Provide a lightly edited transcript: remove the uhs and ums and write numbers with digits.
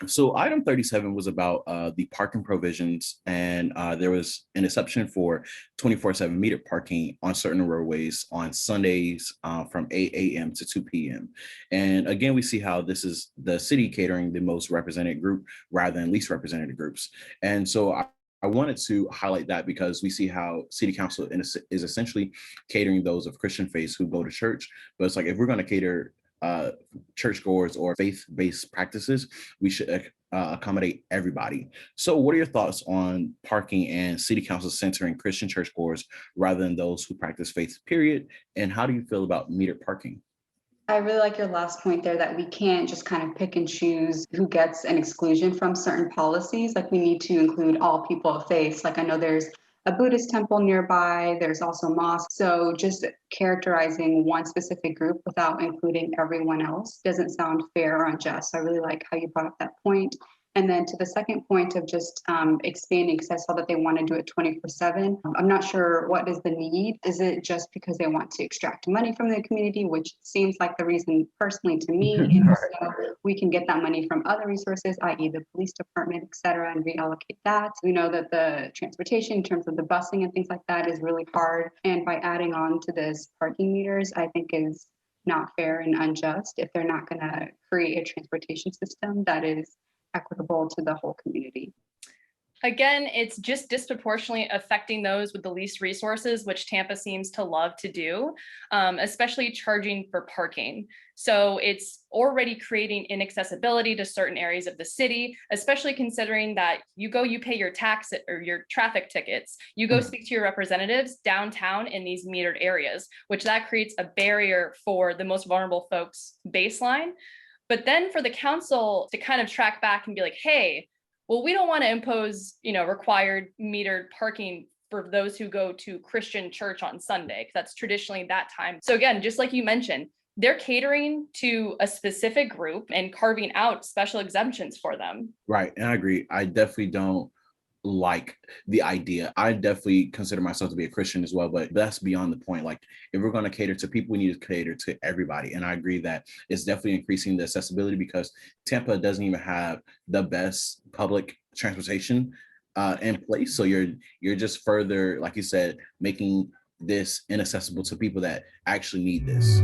So item 37 was about the parking provisions, and there was an exception for 24/7 metered parking on certain roadways on Sundays from 8 a.m. to 2 p.m. And again, we see how this is the city catering the most represented group rather than least represented groups. And so I wanted to highlight that because we see how city council is essentially catering those of Christian faiths who go to church. But it's like if we're going to cater uh, churchgoers or faith-based practices, we should accommodate everybody. So, what are your thoughts on parking and city council centering Christian churchgoers rather than those who practice faith? Period. And how do you feel about metered parking? I really like your last point there that we can't just kind of pick and choose who gets an exclusion from certain policies. Like we need to include all people of faith. Like I know there's a Buddhist temple nearby, there's also mosques. So just characterizing one specific group without including everyone else doesn't sound fair or unjust. So I really like how you brought up that point. And then to the second point of just expanding, because I saw that they want to do it 24/7. I'm not sure what is the need. Is it just because they want to extract money from the community, which seems like the reason personally to me, and also we can get that money from other resources, i.e. the police department, et cetera, and reallocate that. We know that the transportation in terms of the busing and things like that is really hard. And by adding on to this parking meters, I think is not fair and unjust if they're not going to create a transportation system that is equitable to the whole community. Again, it's just disproportionately affecting those with the least resources, which Tampa seems to love to do, especially charging for parking. So it's already creating inaccessibility to certain areas of the city, especially considering that you pay your tax or your traffic tickets, you go speak to your representatives downtown in these metered areas, which that creates a barrier for the most vulnerable folks baseline. But then for the council to kind of track back and be like, hey, well, we don't want to impose, required metered parking for those who go to Christian church on Sunday, because that's traditionally that time. So again, just like you mentioned, they're catering to a specific group and carving out special exemptions for them. Right. And I agree. I definitely don't like the idea. I definitely consider myself to be a Christian as well, but that's beyond the point. Like, if we're going to cater to people, we need to cater to everybody. And I agree that it's definitely increasing the accessibility because Tampa doesn't even have the best public transportation in place. So you're just further, like you said, making this inaccessible to people that actually need this.